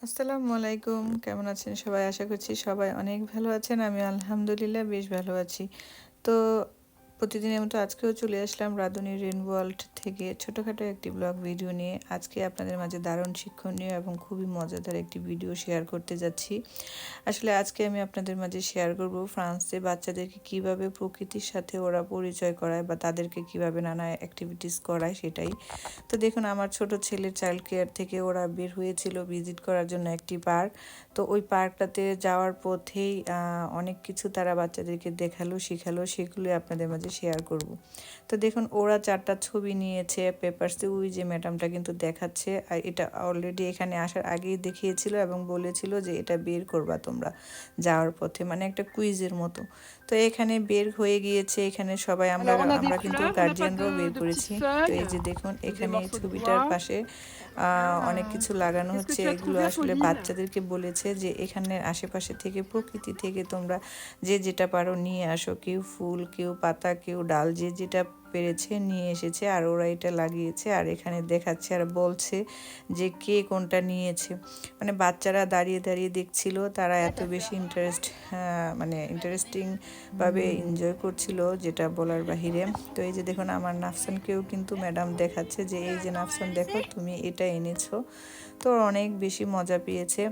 আসসালামু আলাইকুম, কেমন আছেন সবাই? আশা করছি সবাই অনেক ভালো আছেন। আমি আলহামদুলিল্লাহ বেশ ভালো আছি। তো প্রতিদিনের মতো আজকেও চলে আসলাম রাঁধুনি রেন ওয়ার্ল্ড থেকে ছোটোখাটো একটি ব্লগ ভিডিও নিয়ে। আজকে আপনাদের মাঝে দারুণ শিক্ষণীয় এবং খুবই মজাদার একটি ভিডিও শেয়ার করতে যাচ্ছি। আসলে আজকে আমি আপনাদের মাঝে শেয়ার করব ফ্রান্সে বাচ্চাদেরকে কিভাবে প্রকৃতির সাথে ওরা পরিচয় করায় বা তাদেরকে কিভাবে নানা অ্যাক্টিভিটিস করায় সেটাই। তো দেখুন, আমার ছোট ছেলের চাইল্ড কেয়ার থেকে ওরা বের হয়েছিল ভিজিট করার জন্য একটি পার্ক। তো ওই পার্কটাতে যাওয়ার পথেই অনেক কিছু তারা বাচ্চাদেরকে দেখালো, শেখালো, সেগুলো আপনাদের মাঝে শেয়ার করব। তো দেখুন, ওরা 4টা ছবি নিয়েছে পেপারসে। ওই যে ম্যাডামটা কিন্তু দেখাচ্ছে, আর এটা অলরেডি এখানে আসার আগেই দেখিয়েছিল এবং বলেছিল যে এটা বের করবা তোমরা যাওয়ার পথে, মানে একটা কুইজের মতো। তো এখানে বের হয়ে গিয়েছে, এখানে সবাই আমরা Alors on a des আমরা কিন্তু fleurs, on n'a pas গার্জিয়ানরাও বের de petites করেছি। তো এই feuilles, যে দেখুন, des এখানে এই morceaux de ছবিটার bois. পাশে অনেক Ah, কিছু লাগানো qu'est-ce que হচ্ছে। tu as এগুলো trouvé, আসলে Apolline? বাচ্চাদেরকে বলেছে যে এখানে আশেপাশে থেকে, প্রকৃতি থেকে তোমরা যে যেটা পারো নিয়ে আসো। কেউ ফুল, কেউ পাতা, কেউ ডাল, যে যেটা পেরেছে নিয়ে এসেছে, আর ওরা এটা লাগিয়েছে আর এখানে দেখাচ্ছে আর বলছে যে কে কোনটা নিয়েছে। মানে বাচ্চারা দাঁড়িয়ে দাঁড়িয়ে দেখছিল, তারা এত বেশি মানে ইন্টারেস্টিং ভাবে এনজয় করছিল, যেটা বলার বাহিরে। তো এই যে দেখুন, আমার নাফসানকেও কিন্তু ম্যাডাম দেখাচ্ছে যে এই যে নাফসান দেখো তুমি এটা এনেছো। তো অনেক বেশি মজা পেয়েছে।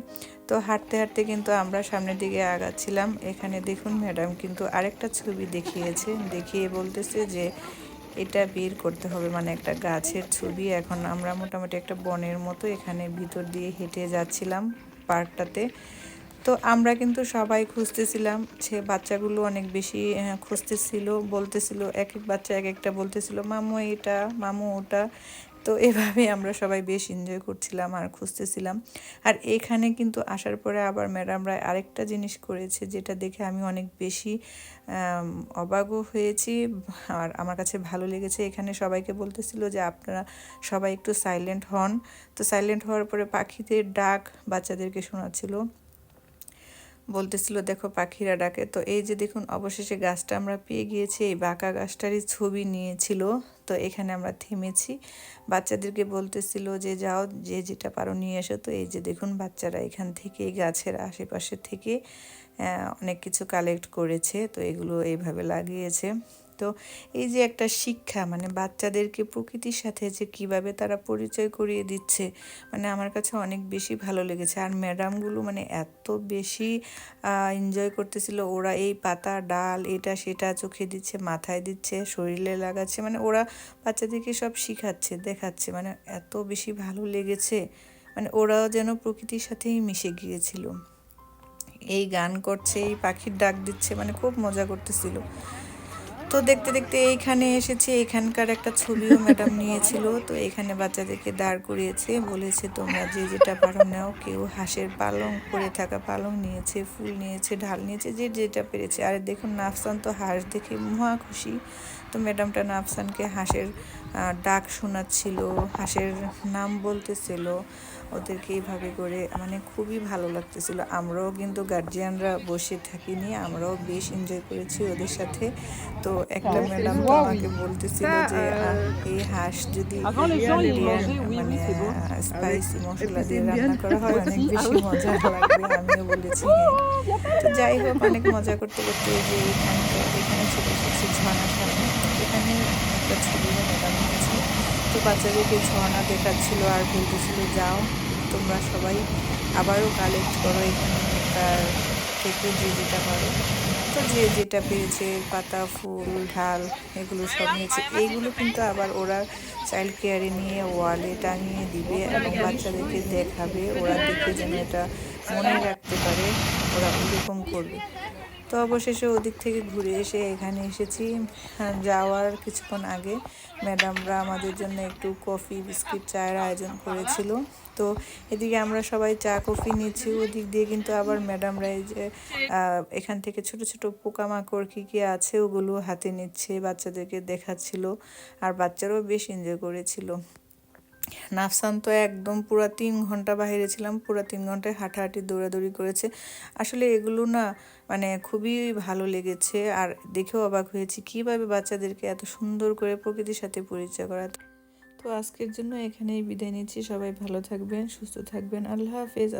তো হাঁটতে হাঁটতে কিন্তু আমরা সামনের দিকে আগাচ্ছিলাম। এখানে দেখুন, ম্যাডাম কিন্তু আরেকটা ছবি দেখিয়ে বলতেছে যে এটা বের করতে হবে, মানে একটা গাছের ছবি। এখন আমরা মোটামুটি একটা বনের মতো এখানে ভিতর দিয়ে হেঁটে যাচ্ছিলাম পার্কটাতে। তো আমরা কিন্তু সবাই খুঁজতেছিলাম, সে বাচ্চাগুলো অনেক বেশি খুঁজতেছিল, বলতেছিল, এক এক বাচ্চা এক একটা বলতেছিল মামু এটা, মামু ওটা। তো এভাবে আমরা সবাই বেশ এনজয় করছিলাম আর খুঁজতেছিলাম। আর এখানে কিন্তু আসার পরে আবার ম্যাডামরা আরেকটা জিনিস করেছে, যেটা দেখে আমি অনেক বেশি অবাকও হয়েছি আর আমার কাছে ভালো লেগেছে। এখানে সবাইকে বলতেছিল যে আপনারা সবাই একটু সাইলেন্ট হন। তো সাইলেন্ট হওয়ার পরে পাখিদের ডাক বাচ্চাদেরকে শোনাচ্ছিল, বলতেছিল দেখো পাখিরা ডাকে। তো এই যে দেখুন, অবশেষে গাছটা আমরা পেয়ে গিয়েছি। এই বাঁকা গাছটারই ছবি নিয়েছিল। তো এখানে আমরা থেমেছি, বাচ্চাদেরকে বলতেছিল যে যাও, যে যেটা পারো নিয়ে এসো। তো এই যে দেখুন, বাচ্চারা এখান থেকে এই গাছের আশেপাশে থেকে অনেক কিছু কালেক্ট করেছে। তো এগুলো এইভাবে লাগিয়েছে। তো এই যে একটা শিক্ষা, মানে বাচ্চাদেরকে প্রকৃতির সাথে যে কিভাবে তারা পরিচয় করিয়ে দিচ্ছে, মানে আমার কাছে অনেক বেশি ভালো লেগেছে। আর ম্যাডামগুলো মানে এত বেশি এনজয় করতেছিল। ওরা এই পাতা, ডাল, এটা সেটা চোখে দিচ্ছে, মাথায় দিচ্ছে, শরীরে লাগাচ্ছে, মানে ওরা বাচ্চাদেরকে সব শিখাচ্ছে, দেখাচ্ছে, মানে এত বেশি ভালো লেগেছে। মানে ওরাও যেন প্রকৃতির সাথেই মিশে গিয়েছিল। এই গান করছে, এই পাখির ডাক দিচ্ছে, মানে খুব মজা করতেছিল। তো দেখতে দেখতে এইখানে এসেছি, এখানকার একটা ছবিও ম্যাডাম নিয়েছিল। তো এখানে বাচ্চাদেরকে দাঁড় করিয়েছে, বলেছে তোমরা যে যেটা পারো নাও। কেউ হাঁসের পালং, পরে থাকা পালং নিয়েছে, ফুল নিয়েছে, ঢাল নিয়েছে, যে যেটা পেরেছে। আর দেখুন, নাফসান তো হাঁস দেখে মহা খুশি। তো ম্যাডামটা নাফসানকে হাঁসের ডাক শোনাচ্ছিল, হাঁসের নাম বলতেছিল ওদেরকে এইভাবে করে, মানে খুবই ভালো লাগতেছিল। আমরাও কিন্তু গার্জিয়ানরা বসে থাকিনি, আমরাও বেশ এনজয় করেছি ওদের সাথে। তো একটা Ouais, c'est ম্যাডাম তো moi, আমাকে oui. বলতেছিল Ça, যে এই হাঁস যদি avant les gens ils Indian mangeaient, oui, oui, মানে c'est bon. Avec. Spicy Et মশলা puis c'est দিয়ে une রান্না mienne, করা হয়, moi অনেক aussi. Ah বেশি oui. মজা লাগবে। আমিও বলেছি হ্যাঁ। তো যাই হোক, অনেক মজা করতে করতে এই যে এখানে চলে এসেছি ঝর্ণার সামনে। এখানে একটা ছবিও ম্যাডাম নিয়েছে। তো বাচ্চাদেরকে ঝর্ণা দেখাচ্ছিল আর বলতেছিল যাও তোমরা সবাই আবারও কালেক্ট করো এখানকার থেকে যে যেটা পারো। তো যে যেটা পেয়েছে, পাতা, ফুল, ঢাল, এগুলো সব নিয়েছে। এইগুলো কিন্তু আবার ওরা চাইল্ড কেয়ারে নিয়ে ওয়ালে টাঙিয়ে দিবে এবং বাচ্চাদেরকে দেখাবে, ওরা দেখে যেন এটা মনে রাখতে পারে, ওরা ওইরকম করবে। তো অবশেষে ওদিক থেকে ঘুরে এসে এখানে এসেছি। যাওয়ার কিছুক্ষণ আগে ম্যাডামরা আমাদের জন্য একটু কফি, বিস্কিট, চায়ের আয়োজন করেছিল। তো এদিকে আমরা সবাই চা কফি নিচ্ছি, ওদিক দিয়ে কিন্তু আবার ম্যাডামরা এই যে এখান থেকে ছোট ছোট পোকামাকড় কী কী আছে ওগুলো হাতে নিচ্ছে, বাচ্চাদেরকে দেখাচ্ছিল। আর বাচ্চারাও বেশ এনজয় করেছিল। নাফসান তো একদম পুরো 3 ঘন্টা বাইরে ছিলাম, পুরো 3 ঘন্টায় হাঁটাহাঁটি দৌড়াদৌড়ি করেছে। আসলে এগুলো না, মানে খুবই ভালো লেগেছে। আর দেখেও অবাক হয়েছি কিভাবে বাচ্চাদেরকে এত সুন্দর করে প্রকৃতির সাথে পরিচয় করা। তো আজকের জন্য এখানেই বিদায় নিচ্ছি। সবাই ভালো থাকবেন, সুস্থ থাকবেন। আল্লাহ হাফেজ।